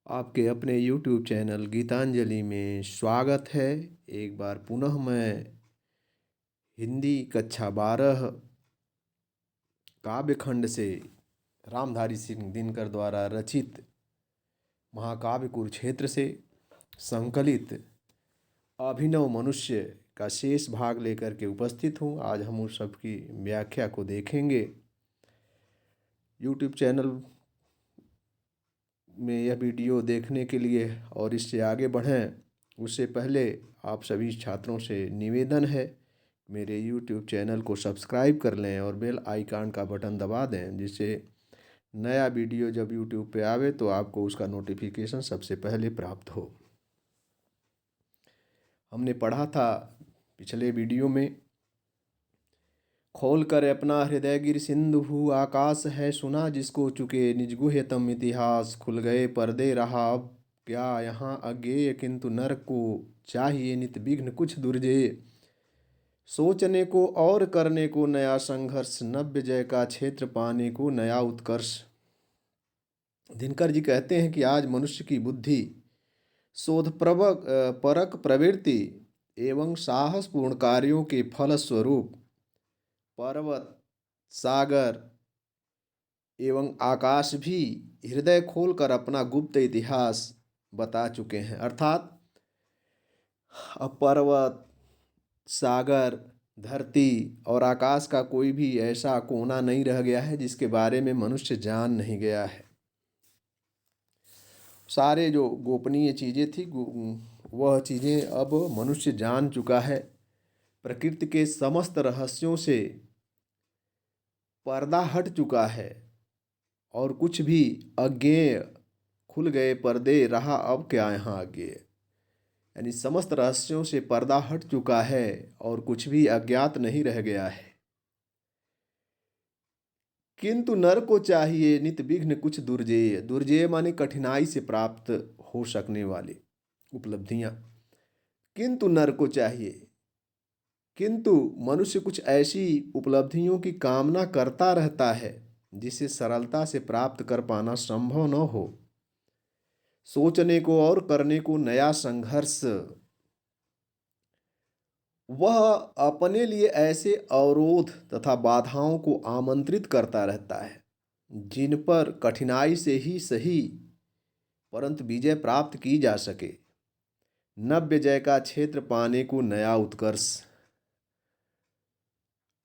आपके अपने YouTube channel Geetanjali में स्वागत है। एक बार पुनः मैं हिंदी कक्षा 12 काव्यखंड से रामधारी सिंह दिनकर द्वारा रचित महाकाव्य कुरुक्षेत्र से संकलित अभिनव मनुष्य का शेष भाग लेकर के उपस्थित हूँ। आज हम उस सब की व्याख्या को देखेंगे। YouTube चैनल में यह वीडियो देखने के लिए और इससे आगे बढ़ें उससे पहले आप सभी छात्रों से निवेदन है, मेरे YouTube चैनल को सब्सक्राइब कर लें और बेल आइकन का बटन दबा दें, जिससे नया वीडियो जब YouTube पे आवे तो आपको उसका नोटिफिकेशन सबसे पहले प्राप्त हो। हमने पढ़ा था पिछले वीडियो में, खोल कर अपना हृदय गिर सिंधु आकाश है सुना जिसको चुके निज गुह्यतम इतिहास, खुल गए पर्दे रहा अब क्या यहाँ अज्ञेय, किंतु नर को चाहिए नित विघ्न कुछ दुर्जेय, सोचने को और करने को नया संघर्ष, नव्य जय का क्षेत्र पाने को नया उत्कर्ष। दिनकर जी कहते हैं कि आज मनुष्य की बुद्धि शोध परक प्रवृत्ति एवं साहसपूर्ण कार्यों के फलस्वरूप पर्वत, सागर एवं आकाश भी हृदय खोलकर अपना गुप्त इतिहास बता चुके हैं। अर्थात अब पर्वत, सागर, धरती और आकाश का कोई भी ऐसा कोना नहीं रह गया है जिसके बारे में मनुष्य जान नहीं गया है। सारे जो गोपनीय चीज़ें थी वह चीज़ें अब मनुष्य जान चुका है। प्रकृति के समस्त रहस्यों से पर्दा हट चुका है और कुछ भी अज्ञेय, खुल गए पर्दे रहा अब क्या यहाँ अज्ञेय, यानी समस्त रहस्यों से पर्दा हट चुका है और कुछ भी अज्ञात नहीं रह गया है। किंतु नर को चाहिए नित विघ्न कुछ दुर्जेय, दुर्जेय माने कठिनाई से प्राप्त हो सकने वाले उपलब्धियां। किंतु नर को चाहिए, किंतु मनुष्य कुछ ऐसी उपलब्धियों की कामना करता रहता है जिसे सरलता से प्राप्त कर पाना संभव न हो। सोचने को और करने को नया संघर्ष, वह अपने लिए ऐसे अवरोध तथा बाधाओं को आमंत्रित करता रहता है जिन पर कठिनाई से ही सही परंतु विजय प्राप्त की जा सके। नव्य जय का क्षेत्र पाने को नया उत्कर्ष,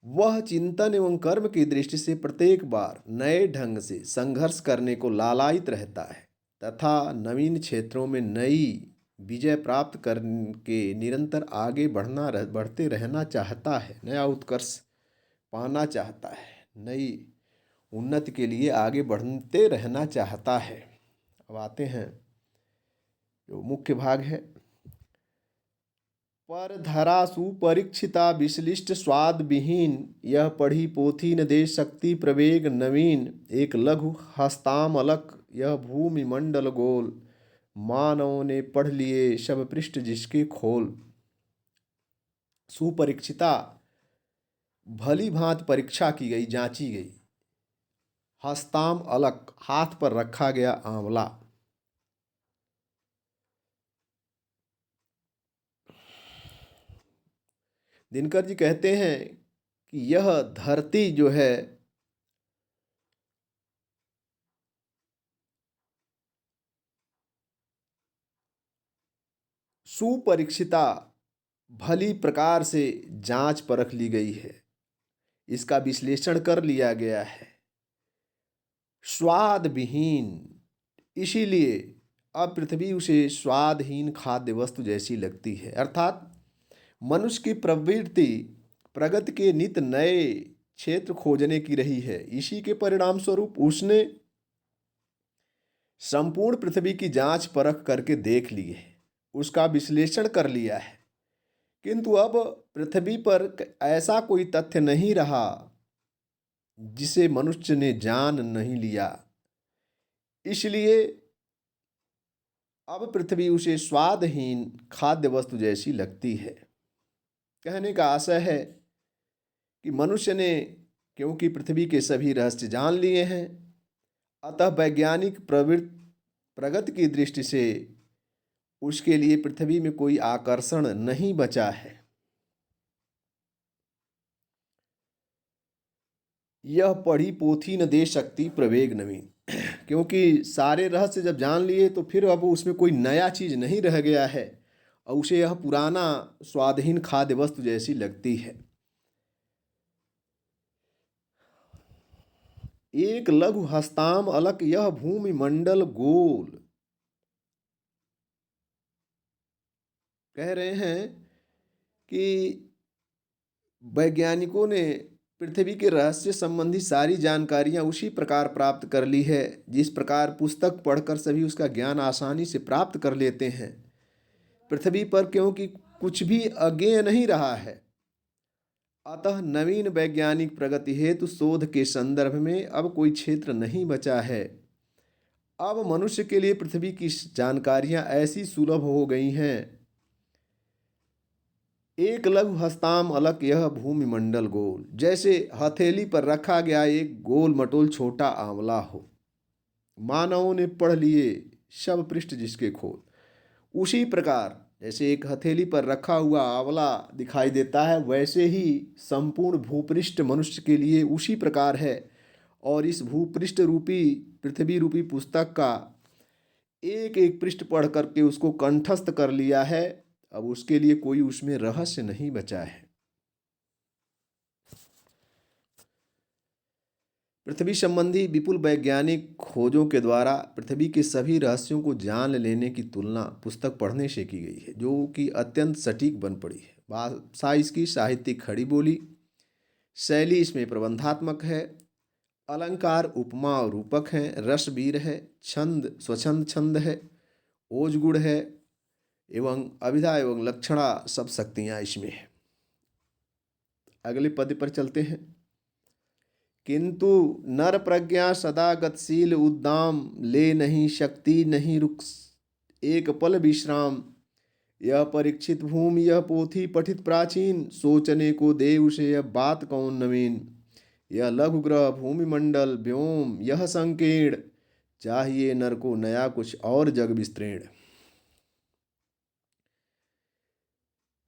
वह चिंतन एवं कर्म की दृष्टि से प्रत्येक बार नए ढंग से संघर्ष करने को लालायित रहता है तथा नवीन क्षेत्रों में नई विजय प्राप्त करके निरंतर आगे बढ़ते रहना चाहता है, नया उत्कर्ष पाना चाहता है, नई उन्नति के लिए आगे बढ़ते रहना चाहता है। अब आते हैं जो मुख्य भाग है। पर धरा सुपरीक्षिता विश्लिष्ट स्वाद विहीन, यह पढ़ी पोथी न दे शक्ति प्रवेग नवीन, एक लघु हस्तामलक यह भूमि मंडल गोल, मानवों ने पढ़ लिए शब पृष्ठ जिसके खोल। सुपरीक्षिता, भली भांत परीक्षा की गई, जांची गई। हस्ताम अलक, हाथ पर रखा गया आंवला। दिनकर जी कहते हैं कि यह धरती जो है सुपरीक्षिता, भली प्रकार से जांच परख ली गई है, इसका विश्लेषण कर लिया गया है। स्वाद विहीन, इसीलिए अब पृथ्वी उसे स्वादहीन खाद्य वस्तु जैसी लगती है। अर्थात मनुष्य की प्रवृत्ति प्रगति के नित नए क्षेत्र खोजने की रही है। इसी के परिणाम स्वरूप उसने संपूर्ण पृथ्वी की जांच परख करके देख ली है, उसका विश्लेषण कर लिया है, किंतु अब पृथ्वी पर ऐसा कोई तथ्य नहीं रहा जिसे मनुष्य ने जान नहीं लिया। इसलिए अब पृथ्वी उसे स्वादहीन खाद्य वस्तु जैसी लगती है। कहने का आशय है कि मनुष्य ने क्योंकि पृथ्वी के सभी रहस्य जान लिए हैं, अतः वैज्ञानिक प्रगति की दृष्टि से उसके लिए पृथ्वी में कोई आकर्षण नहीं बचा है। यह पढ़ी पोथी न दे सकती प्रवेग नवीन। क्योंकि सारे रहस्य जब जान लिए तो फिर अब उसमें कोई नया चीज नहीं रह गया है और उसे यह पुराना स्वादहीन खाद्य वस्तु जैसी लगती है। एक लघु हस्ताम अलक यह भूमि मंडल गोल। कह रहे हैं कि वैज्ञानिकों ने पृथ्वी के रहस्य संबंधी सारी जानकारियां उसी प्रकार प्राप्त कर ली है जिस प्रकार पुस्तक पढ़कर सभी उसका ज्ञान आसानी से प्राप्त कर लेते हैं। पृथ्वी पर क्योंकि कुछ भी अज्ञेय नहीं रहा है, अतः नवीन वैज्ञानिक प्रगति हेतु शोध के संदर्भ में अब कोई क्षेत्र नहीं बचा है। अब मनुष्य के लिए पृथ्वी की जानकारियां ऐसी सुलभ हो गई हैं। एक लघु हस्ताम अलक यह भूमि मंडल गोल, जैसे हथेली पर रखा गया एक गोल मटोल छोटा आंवला हो। मानवों ने पढ़ लिए शव पृष्ठ जिसके खोल। उसी प्रकार जैसे एक हथेली पर रखा हुआ आंवला दिखाई देता है, वैसे ही संपूर्ण भूपृष्ठ मनुष्य के लिए उसी प्रकार है। और इस भूपृष्ठ रूपी पृथ्वी रूपी पुस्तक का एक एक पृष्ठ पढ़ करके उसको कंठस्थ कर लिया है। अब उसके लिए कोई उसमें रहस्य नहीं बचा है। पृथ्वी संबंधी विपुल वैज्ञानिक खोजों के द्वारा पृथ्वी के सभी रहस्यों को जान लेने की तुलना पुस्तक पढ़ने से की गई है, जो कि अत्यंत सटीक बन पड़ी है। भाषा इसकी साहित्यिक खड़ी बोली, शैली इसमें प्रबंधात्मक है, अलंकार उपमा और रूपक हैं, रस वीर है, छंद स्वच्छंद छंद है, ओज गुण है एवं अभिधा एवं लक्षणा सब शक्तियाँ इसमें है। अगले पद पर चलते हैं। किंतु नर प्रज्ञा सदा गतिशील उद्दाम, ले नहीं शक्ति नहीं रुक एक पल विश्राम। यह परीक्षित भूमि यह पोथी पठित प्राचीन, सोचने को दे उसे यह बात कौन नवीन। यह लघु ग्रह भूमि मंडल व्योम यह संकीर्ण, चाहिए नर को नया कुछ और जग विस्तृण।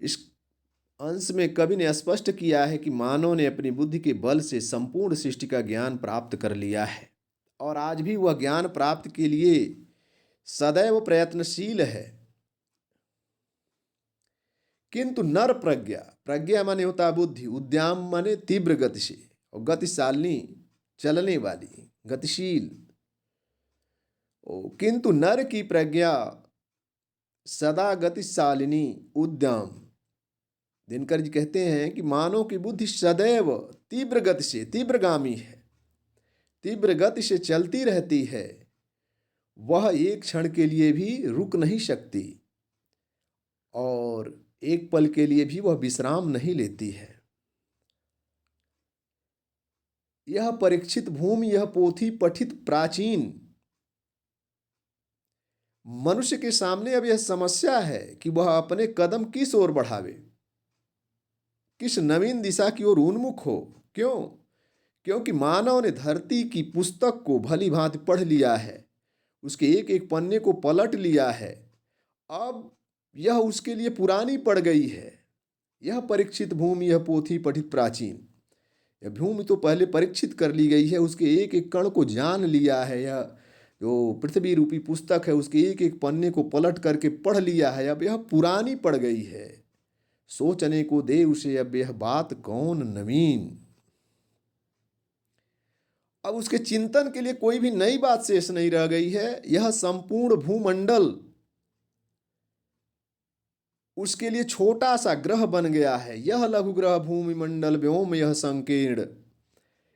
इस अंश में कवि ने स्पष्ट किया है कि मानव ने अपनी बुद्धि के बल से संपूर्ण सृष्टि का ज्ञान प्राप्त कर लिया है और आज भी वह ज्ञान प्राप्ति के लिए सदैव प्रयत्नशील है। किंतु नर प्रज्ञा, प्रज्ञा माने होता बुद्धि, उद्याम माने तीव्र गति से, और गतिशालिनी चलने वाली गतिशील। किंतु नर की प्रज्ञा सदा गतिशालिनी उद्यम। दिनकर जी कहते हैं कि मानव की बुद्धि सदैव तीव्र गति से तीव्रगामी है, तीव्र गति से चलती रहती है। वह एक क्षण के लिए भी रुक नहीं सकती और एक पल के लिए भी वह विश्राम नहीं लेती है। यह परीक्षित भूमि यह पोथी पठित प्राचीन। मनुष्य के सामने अब यह समस्या है कि वह अपने कदम किस ओर बढ़ावे, किस नवीन दिशा की ओर उन्मुख हो। क्यों? क्योंकि मानव ने धरती की पुस्तक को भली भांति पढ़ लिया है, उसके एक एक पन्ने को पलट लिया है। अब यह उसके लिए पुरानी पड़ गई है। यह परीक्षित भूमि यह पोथी पठित प्राचीन। यह भूमि तो पहले परीक्षित कर ली गई है, उसके एक एक कण को जान लिया है। यह जो पृथ्वी रूपी पुस्तक है उसके एक एक पन्ने को पलट करके पढ़ लिया है। अब यह पुरानी पड़ गई है, सोचने को दे उसे अब यह बात कौन नवीन। अब उसके चिंतन के लिए कोई भी नई बात शेष नहीं रह गई है। यह संपूर्ण भूमंडल उसके लिए छोटा सा ग्रह बन गया है। यह लघु ग्रह भूमि मंडल व्योम यह संकीर्ण।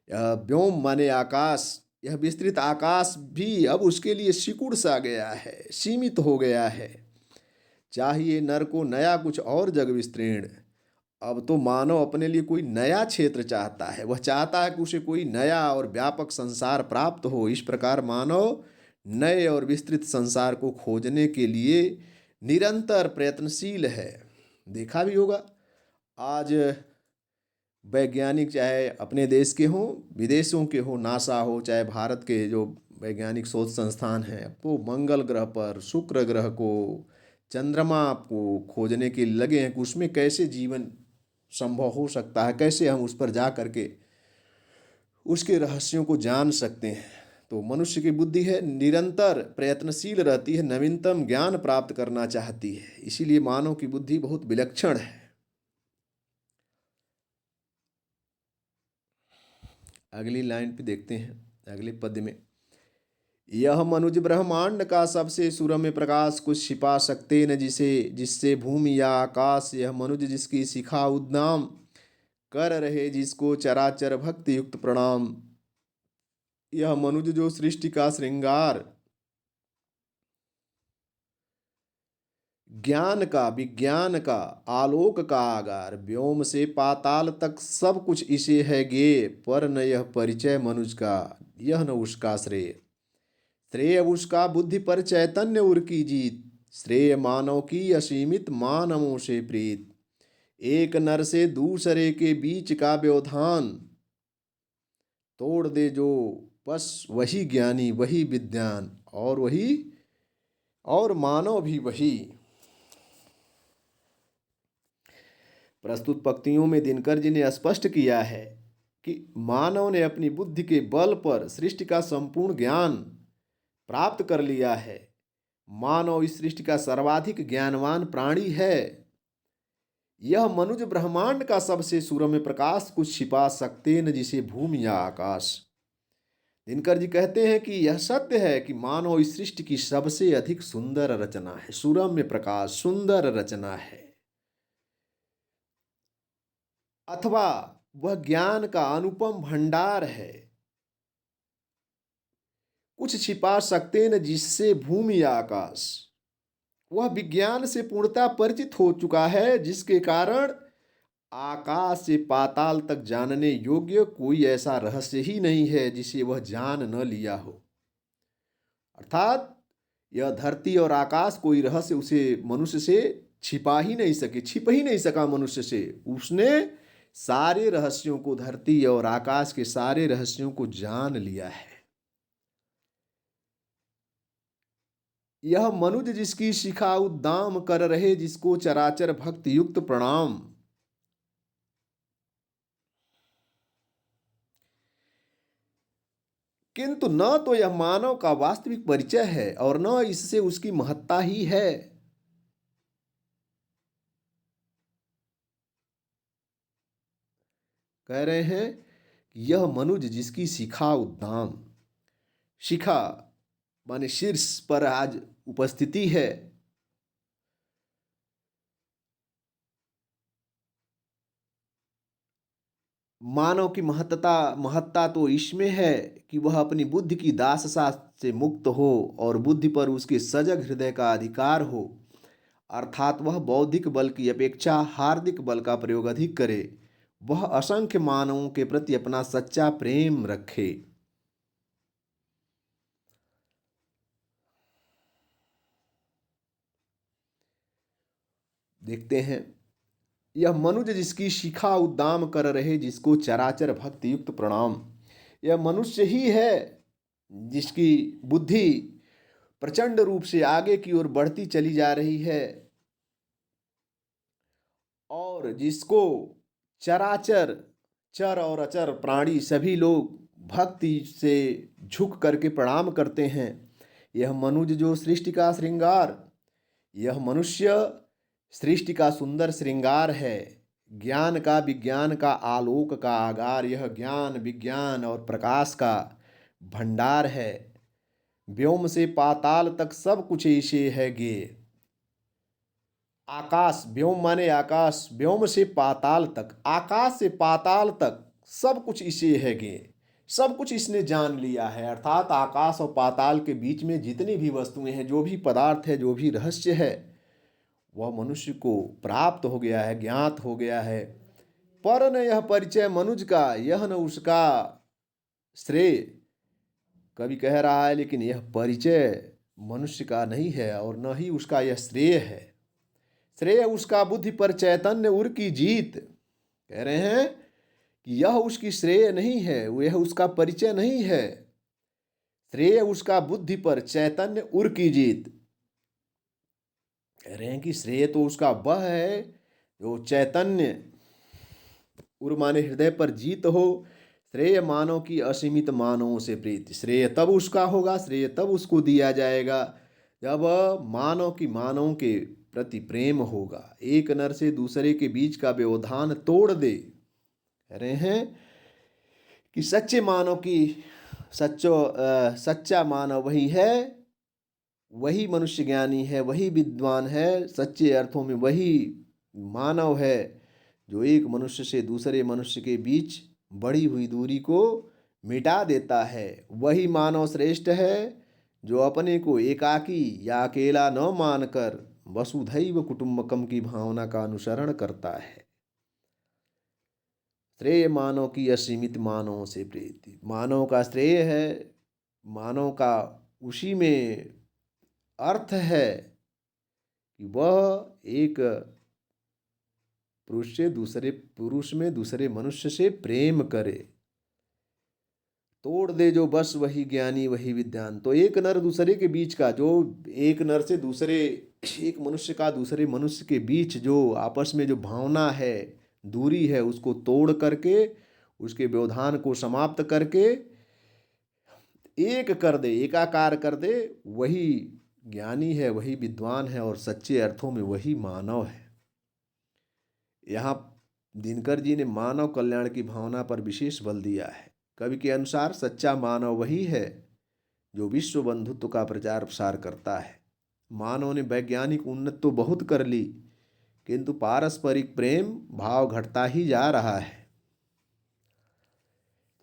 यह व्योम माने आकाश, यह विस्तृत आकाश भी अब उसके लिए सिकुड़ सा गया है, सीमित हो गया है। चाहिए नर को नया कुछ और जग विस्तृण। अब तो मानव अपने लिए कोई नया क्षेत्र चाहता है। वह चाहता है कि उसे कोई नया और व्यापक संसार प्राप्त हो। इस प्रकार मानव नए और विस्तृत संसार को खोजने के लिए निरंतर प्रयत्नशील है। देखा भी होगा आज वैज्ञानिक चाहे अपने देश के हों विदेशों के हों, नासा हो चाहे भारत के जो वैज्ञानिक शोध संस्थान हैं वो मंगल ग्रह पर, शुक्र ग्रह को, चंद्रमा को खोजने के लगे हैं कि उसमें कैसे जीवन संभव हो सकता है, कैसे हम उस पर जा करके उसके रहस्यों को जान सकते हैं। तो मनुष्य की बुद्धि है निरंतर प्रयत्नशील रहती है, नवीनतम ज्ञान प्राप्त करना चाहती है, इसीलिए मानव की बुद्धि बहुत विलक्षण है। अगली लाइन पे देखते हैं, अगले पद में, यह मनुज ब्रह्मांड का सबसे सुरम्य प्रकाश कुछ छिपा सकते न जिसे, जिससे भूमि या आकाश, यह मनुज जिसकी शिखा उद्दाम कर रहे जिसको चराचर भक्ति युक्त प्रणाम। यह मनुज जो सृष्टि का श्रृंगार, ज्ञान का, विज्ञान का, आलोक का आगार, व्योम से पाताल तक सब कुछ इसे है गे, पर न यह परिचय मनुज का, यह न उसका श्रेय। श्रेय उसका बुद्धि पर चैतन्य उर की जीत, श्रेय मानव की असीमित मानवों से प्रीत। एक नर से दूसरे के बीच का व्यवधान तोड़ दे जो, बस वही ज्ञानी, वही विद्वान, और वही और मानव भी वही। प्रस्तुत पंक्तियों में दिनकर जी ने स्पष्ट किया है कि मानव ने अपनी बुद्धि के बल पर सृष्टि का संपूर्ण ज्ञान प्राप्त कर लिया है। मानव इस सृष्टि का सर्वाधिक ज्ञानवान प्राणी है। यह मनुज ब्रह्मांड का सबसे सुरम्य प्रकाश कुछ छिपा सकते न जिसे भूमि या आकाश। दिनकर जी कहते हैं कि यह सत्य है कि मानव इस सृष्टि की सबसे अधिक सुंदर रचना है, सुरम्य प्रकाश, सुंदर रचना है, अथवा वह ज्ञान का अनुपम भंडार है। कुछ छिपा सकते न जिससे भूमि या आकाश, वह विज्ञान से पूर्णतः परिचित हो चुका है, जिसके कारण आकाश से पाताल तक जानने योग्य कोई ऐसा रहस्य ही नहीं है जिसे वह जान न लिया हो। अर्थात यह धरती और आकाश कोई रहस्य उसे मनुष्य से छिपा ही नहीं सके, छिप ही नहीं सका मनुष्य से। उसने सारे रहस्यों को, धरती और आकाश के सारे रहस्यों को जान लिया है। यह मनुज जिसकी शिखा उद्दाम कर रहे जिसको चराचर भक्ति युक्त प्रणाम। किंतु न तो यह मानव का वास्तविक परिचय है और न इससे उसकी महत्ता ही है। कह रहे हैं कि यह मनुज जिसकी शिखा उद्दाम, शिखा माने शीर्ष पर आज उपस्थिति है। मानव की महत्ता तो इसमें है कि वह अपनी बुद्धि की दासता से मुक्त हो और बुद्धि पर उसके सजग हृदय का अधिकार हो, अर्थात वह बौद्धिक बल की अपेक्षा हार्दिक बल का प्रयोग अधिक करे, वह असंख्य मानवों के प्रति अपना सच्चा प्रेम रखे। देखते हैं, यह मनुज जिसकी शिखा उद्दाम कर रहे जिसको चराचर भक्ति युक्त प्रणाम। यह मनुष्य ही है जिसकी बुद्धि प्रचंड रूप से आगे की ओर बढ़ती चली जा रही है और जिसको चराचर, चर और अचर प्राणी सभी लोग भक्ति से झुक करके प्रणाम करते हैं। यह मनुज जो सृष्टि का श्रृंगार, यह मनुष्य सृष्टि का सुंदर श्रृंगार है, ज्ञान का, विज्ञान का, आलोक का आगार, यह ज्ञान, विज्ञान और प्रकाश का भंडार है। व्योम से पाताल तक सब कुछ इसे है गे। आकाश, व्योम माने आकाश, व्योम से पाताल तक, आकाश से पाताल तक सब कुछ इसे है गे, सब कुछ इसने जान लिया है। अर्थात आकाश और पाताल के बीच में जितनी भी वस्तुएं हैं, जो भी पदार्थ है, जो भी रहस्य है, वह मनुष्य को प्राप्त हो गया है, ज्ञात हो गया है। पर न यह परिचय मनुज का, यह न उसका श्रेय। कवि कह रहा है लेकिन यह परिचय मनुष्य का नहीं है और न ही उसका यह श्रेय है। श्रेय उसका बुद्धि पर चैतन्य उर की जीत। कह रहे हैं कि यह उसकी श्रेय नहीं है, यह उसका परिचय नहीं है। श्रेय उसका बुद्धि पर चैतन्य उर की जीत। कह रहे हैं कि श्रेय तो उसका वह है जो चैतन्य, उर माने हृदय पर जीत हो। श्रेय मानव की असीमित मानवों से प्रीति। श्रेय तब उसका होगा, श्रेय तब उसको दिया जाएगा जब मानव की मानव के प्रति प्रेम होगा, एक नर से दूसरे के बीच का व्यवधान तोड़ दे। कह रहे हैं कि सच्चे मानव की सच्चा मानव वही है, वही मनुष्य ज्ञानी है, वही विद्वान है, सच्चे अर्थों में वही मानव है जो एक मनुष्य से दूसरे मनुष्य के बीच बढ़ी हुई दूरी को मिटा देता है। वही मानव श्रेष्ठ है जो अपने को एकाकी या अकेला न मानकर वसुधैव कुटुम्बकम की भावना का अनुसरण करता है। श्रेय मानव की असीमित मानवों से प्रीति। मानव का श्रेय है, मानव का उसी में अर्थ है कि वह एक पुरुष से दूसरे पुरुष में दूसरे मनुष्य से प्रेम करे। तोड़ दे जो बस वही ज्ञानी वही विद्वान। तो एक नर दूसरे के बीच का, जो एक नर से दूसरे, एक मनुष्य का दूसरे मनुष्य के बीच जो आपस में जो भावना है, दूरी है, उसको तोड़ करके, उसके व्यवधान को समाप्त करके एक कर दे, एकाकार कर दे, वही ज्ञानी है, वही विद्वान है और सच्चे अर्थों में वही मानव है। यहाँ दिनकर जी ने मानव कल्याण की भावना पर विशेष बल दिया है। कवि के अनुसार सच्चा मानव वही है जो विश्व बंधुत्व का प्रचार प्रसार करता है। मानव ने वैज्ञानिक उन्नति तो बहुत कर ली, किंतु पारस्परिक प्रेम भाव घटता ही जा रहा है।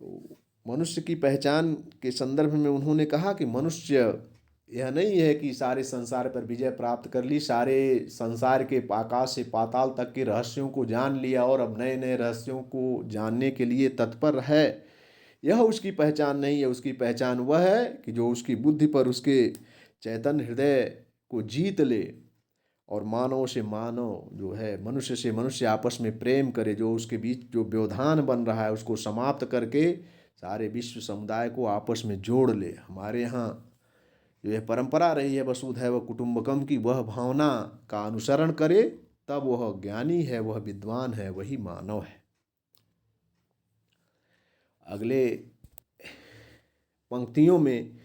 तो मनुष्य की पहचान के संदर्भ में उन्होंने कहा कि मनुष्य यह नहीं है कि सारे संसार पर विजय प्राप्त कर ली, सारे संसार के आकाश से पाताल तक के रहस्यों को जान लिया और अब नए नए रहस्यों को जानने के लिए तत्पर है। यह उसकी पहचान नहीं है। उसकी पहचान वह है कि जो उसकी बुद्धि पर उसके चैतन्य हृदय को जीत ले और मानव से मानव जो है, मनुष्य से मनुष्य आपस में प्रेम करे, जो उसके बीच जो व्यवधान बन रहा है उसको समाप्त करके सारे विश्व समुदाय को आपस में जोड़ ले। हमारे यहाँ जो यह परंपरा रही है वसुधैव कुटुम्बकम की, वह भावना का अनुसरण करे, तब वह ज्ञानी है, वह विद्वान है, वही मानव है। अगले पंक्तियों में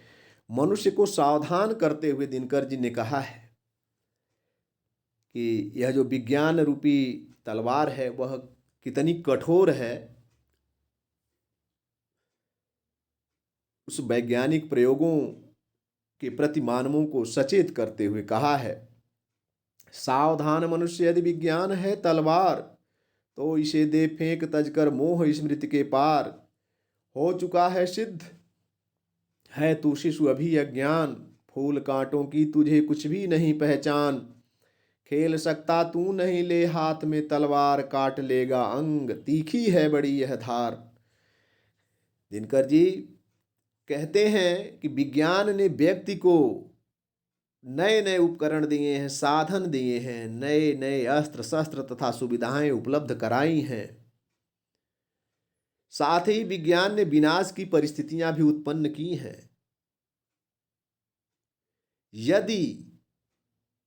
मनुष्य को सावधान करते हुए दिनकर जी ने कहा है कि यह जो विज्ञान रूपी तलवार है वह कितनी कठोर है। उस वैज्ञानिक प्रयोगों के प्रति मानवों को सचेत करते हुए कहा है, सावधान मनुष्य यदि विज्ञान है तलवार, तो इसे दे फेंक तजकर मोह स्मृति के पार। हो चुका है सिद्ध है तू शिशु अभी अज्ञान, फूल कांटों की तुझे कुछ भी नहीं पहचान। खेल सकता तू नहीं ले हाथ में तलवार, काट लेगा अंग तीखी है बड़ी यह धार। दिनकर जी कहते हैं कि विज्ञान ने व्यक्ति को नए नए उपकरण दिए हैं, साधन दिए हैं, नए नए अस्त्र शस्त्र तथा सुविधाएं उपलब्ध कराई हैं। साथ ही विज्ञान ने विनाश की परिस्थितियां भी उत्पन्न की हैं। यदि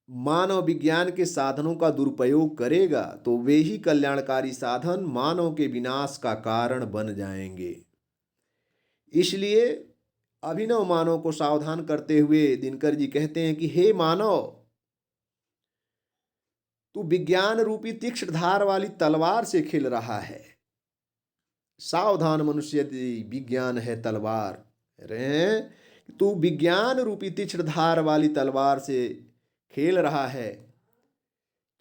मानव विज्ञान के साधनों का दुरुपयोग करेगा तो वे ही कल्याणकारी साधन मानव के विनाश का कारण बन जाएंगे। इसलिए अभिनव मानव को सावधान करते हुए दिनकर जी कहते हैं कि हे मानव, तू विज्ञान रूपी तीक्ष्ण धार वाली तलवार से खेल रहा है। सावधान मनुष्य यदि विज्ञान है तलवार, तू विज्ञान रूपी तीक्ष्ण धार वाली तलवार से खेल रहा है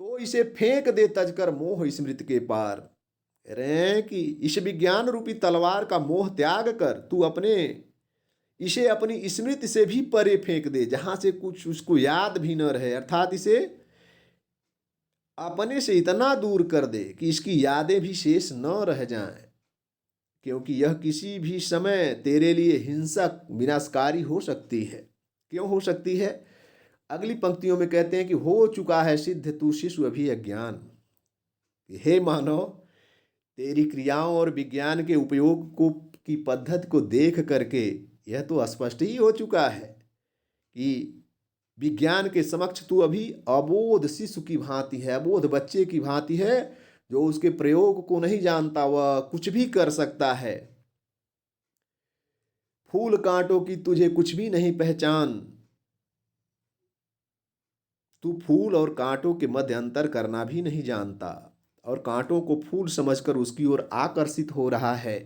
तो इसे फेंक दे तजकर मोह स्मृति के पार। कि इस विज्ञान रूपी तलवार का मोह त्याग कर तू इसे अपनी स्मृति से भी परे फेंक दे, जहां से कुछ उसको याद भी न रहे, अर्थात इसे अपने से इतना दूर कर दे कि इसकी यादें भी शेष न रह जाएं, क्योंकि यह किसी भी समय तेरे लिए हिंसक विनाशकारी हो सकती है। क्यों हो सकती है? अगली पंक्तियों में कहते हैं कि हो चुका है सिद्ध तू शिशु अभी अज्ञान। हे मानव, तेरी क्रियाओं और विज्ञान के उपयोग को की पद्धति को देख करके यह तो स्पष्ट ही हो चुका है कि विज्ञान के समक्ष तू अभी अबोध शिशु की भांति है, अबोध बच्चे की भांति है, जो उसके प्रयोग को नहीं जानता, वह कुछ भी कर सकता है। फूल कांटों की तुझे कुछ भी नहीं पहचान, तू फूल और कांटों के मध्य अंतर करना भी नहीं जानता और कांटों को फूल समझकर उसकी ओर आकर्षित हो रहा है।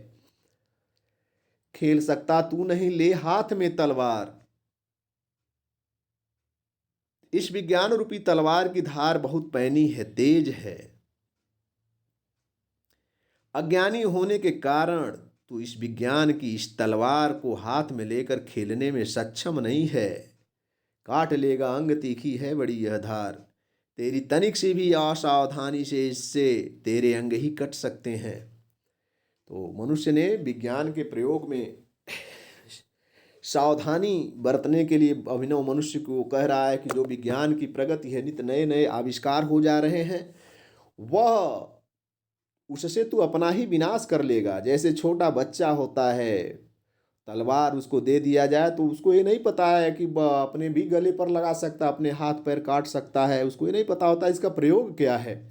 खेल सकता तू नहीं, ले हाथ में तलवार। इस विज्ञान रूपी तलवार की धार बहुत पैनी है, तेज है। अज्ञानी होने के कारण तू इस विज्ञान की इस तलवार को हाथ में लेकर खेलने में सक्षम नहीं है। काट लेगा अंग, तीखी है बड़ी यह धार, तेरी तनिक से भी असावधानी से इससे तेरे अंग ही कट सकते हैं। तो मनुष्य ने विज्ञान के प्रयोग में सावधानी बरतने के लिए अभिनव मनुष्य को कह रहा है कि जो विज्ञान की प्रगति है, नित्य नए नए आविष्कार हो जा रहे हैं, वह उससे तू अपना ही विनाश कर लेगा। जैसे छोटा बच्चा होता है, तलवार उसको दे दिया जाए तो उसको ये नहीं पता है कि वह अपने भी गले पर लगा सकता, अपने हाथ पैर काट सकता है, उसको ये नहीं पता होता इसका प्रयोग क्या है।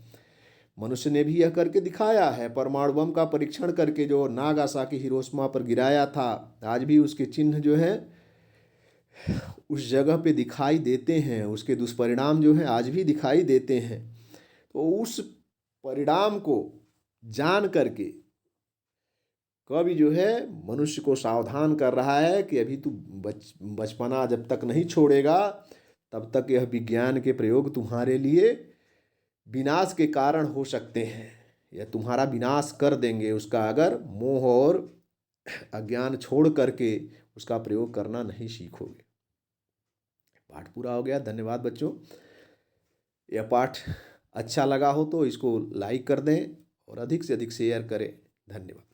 मनुष्य ने भी यह करके दिखाया है, परमाणु बम का परीक्षण करके जो नागासाकी हिरोशिमा पर गिराया था, आज भी उसके चिन्ह जो है उस जगह पे दिखाई देते हैं, उसके दुष्परिणाम जो है आज भी दिखाई देते हैं। तो उस परिणाम को जान करके कवि जो है मनुष्य को सावधान कर रहा है कि अभी तू बचपना जब तक नहीं छोड़ेगा, तब तक यह विज्ञान के प्रयोग तुम्हारे लिए विनाश के कारण हो सकते हैं, या तुम्हारा विनाश कर देंगे उसका, अगर मोह और अज्ञान छोड़ करके उसका प्रयोग करना नहीं सीखोगे। पाठ पूरा हो गया। धन्यवाद बच्चों। यह पाठ अच्छा लगा हो तो इसको लाइक कर दें और अधिक से अधिक शेयर करें। धन्यवाद।